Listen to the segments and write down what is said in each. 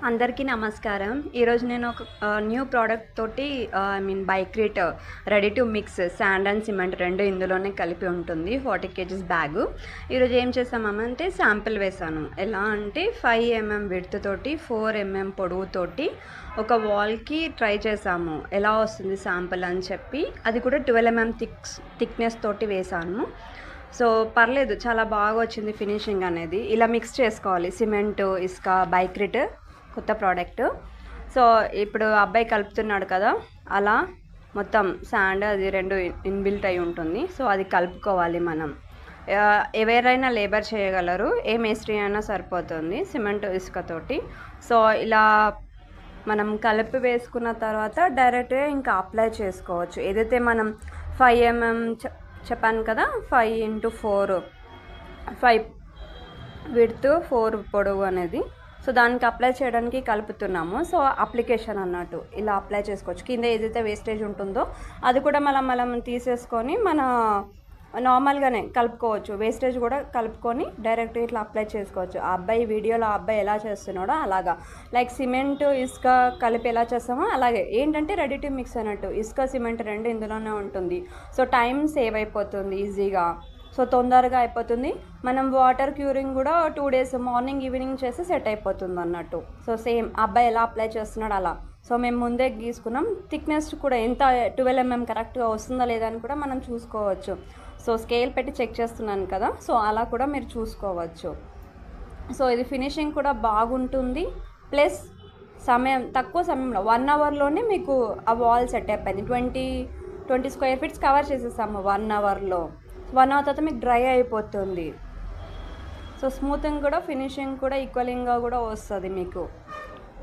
అందరికీ నమస్కారం. ఈరోజు నేను ఒక న్యూ ప్రోడక్ట్ తోటి బైక్రీట్ ready to mix sand and cement 2 ఇందులోనే కలిపి ఉంటుంది. 40 kgs బ్యాగు. ఈరోజు ఏం చేసామంటే శాంపిల్ వేసాను. ఎలా అంటే 5 mm విడ్త్ తోటి 4 mm పొడవుతోటి ఒక వాల్కి ట్రై చేసాము. ఎలా వస్తుంది శాంపిల్ అని చెప్పి, అది కూడా 12 mm థిక్నెస్ తోటి వేసాను. సో పర్లేదు, చాలా బాగా వచ్చింది ఫినిషింగ్ అనేది. ఇలా మిక్స్ చేసుకోవాలి సిమెంట్, ఇసుక, బైక్రీట్ కొత్త ప్రోడక్ట్. సో ఇప్పుడు అబ్బాయి కలుపుతున్నాడు కదా, అలా మొత్తం శాండ్ అది 2 ఇన్బిల్ట్ అయి ఉంటుంది. సో అది కలుపుకోవాలి మనం. ఎవరైనా లేబర్ చేయగలరు, ఏ మేస్త్రి అయినా సరిపోతుంది సిమెంట్ ఇసుకతోటి. సో ఇలా మనం కలిపి వేసుకున్న తర్వాత డైరెక్ట్గా ఇంకా అప్లై చేసుకోవచ్చు. ఏదైతే మనం 5 mm చెప్పాను కదా, 5 x 4 5 విడ్త్ 4 పొడవు అనేది. సో దానికి అప్లై చేయడానికి కలుపుతున్నాము. సో అప్లికేషన్ అన్నట్టు ఇలా అప్లై చేసుకోవచ్చు. కింద ఏదైతే వేస్టేజ్ ఉంటుందో అది కూడా మనం తీసేసుకొని మన నార్మల్గానే కలుపుకోవచ్చు. వేస్టేజ్ కూడా కలుపుకొని డైరెక్ట్ ఇట్లా అప్లై చేసుకోవచ్చు. ఆ అబ్బాయి వీడియోలో ఆ అబ్బాయి ఎలా చేస్తున్నాడో అలాగా, లైక్ సిమెంట్ ఇసుక కలిపి ఎలా చేస్తామో అలాగే. ఏంటంటే రెడీ టు మిక్స్ అన్నట్టు, ఇసుక సిమెంట్ 2 ఇందులోనే ఉంటుంది. సో టైం సేవ్ అయిపోతుంది ఈజీగా. సో తొందరగా అయిపోతుంది. మనం వాటర్ క్యూరింగ్ కూడా 2 days మార్నింగ్ ఈవినింగ్ చేసి సెట్ అయిపోతుంది అన్నట్టు. సో సేమ్ అబ్బాయి ఎలా అప్లై చేస్తున్నాడు అలా. సో మేము ముందే గీసుకున్నాం. థిక్నెస్ కూడా ఎంత 12 mm కరెక్ట్గా వస్తుందా లేదా అని కూడా మనం చూసుకోవచ్చు. సో స్కేల్ పెట్టి చెక్ చేస్తున్నాను కదా, సో అలా కూడా మీరు చూసుకోవచ్చు. సో ఇది ఫినిషింగ్ కూడా బాగుంటుంది. ప్లస్ తక్కువ సమయంలో 1 hourలోనే మీకు ఆ వాల్ సెట్ అయిపోయింది. 20 square feet కవర్ చేసేసాము 1 hourలో. 1 hour తర్వాత మీకు డ్రై అయిపోతుంది. సో స్మూతింగ్ కూడా ఫినిషింగ్ కూడా ఈక్వలింగ్గా కూడా వస్తుంది మీకు,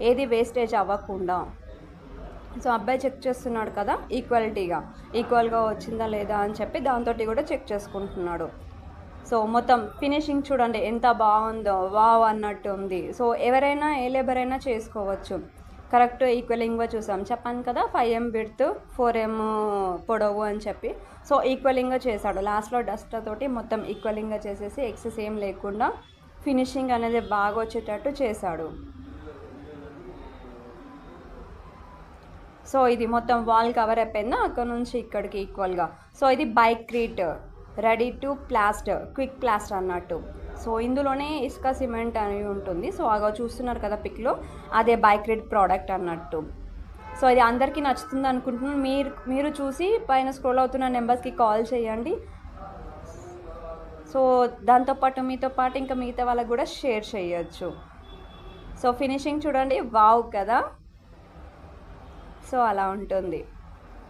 ఏది వేస్టేజ్ అవ్వకుండా. సో అబ్బాయి చెక్ చేస్తున్నాడు కదా, ఈక్వల్గా వచ్చిందా లేదా అని చెప్పి దాంతో కూడా చెక్ చేసుకుంటున్నాడు. సో మొత్తం ఫినిషింగ్ చూడండి ఎంత బాగుందో, వావ్ అన్నట్టు ఉంది. సో ఎవరైనా ఏ లేబర్ అయినా చేసుకోవచ్చు. కరెక్ట్ ఈక్వలింగ్గా చూసాం, చెప్పాను కదా 5 mm విడ్త్ 4 mm పొడవు అని చెప్పి. సో ఈక్వలింగ్గా చేశాడు. లాస్ట్లో డస్టర్ తోటి మొత్తం ఈక్వలింగ్గా చేసేసి ఎక్సెస్ ఏం లేకుండా ఫినిషింగ్ అనేది బాగా వచ్చేటట్టు చేశాడు. సో ఇది మొత్తం వాల్ కవర్ అయిపోయిందా, అక్కడ నుంచి ఇక్కడికి ఈక్వల్గా. సో ఇది బైక్రీట్ ready to plaster, quick plaster అన్నట్టు. సో ఇందులోనే ఇసుక సిమెంట్ అని ఉంటుంది. సో అలా చూస్తున్నారు కదా పిక్లో, అదే బైక్రీట్ ప్రోడక్ట్ అన్నట్టు. సో ఇది అందరికీ నచ్చుతుంది అనుకుంటున్నాను. మీరు చూసి పైన స్క్రోల్ అవుతున్న నెంబర్స్కి కాల్ చేయండి. సో దాంతోపాటు మీతో పాటు ఇంకా మిగతా వాళ్ళకి కూడా షేర్ చేయొచ్చు. సో ఫినిషింగ్ చూడండి, వావ్ కదా. సో అలా ఉంటుంది.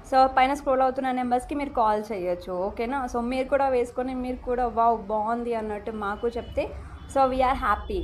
సో పైన స్క్రోల్ అవుతున్న నెంబర్స్కి మీరు కాల్ చేయొచ్చు, ఓకేనా. సో మీరు కూడా వేసుకొని మీరు కూడా వావ్ బాగుంది అన్నట్టు మాకు చెప్తే, సో వీఆర్ హ్యాపీ.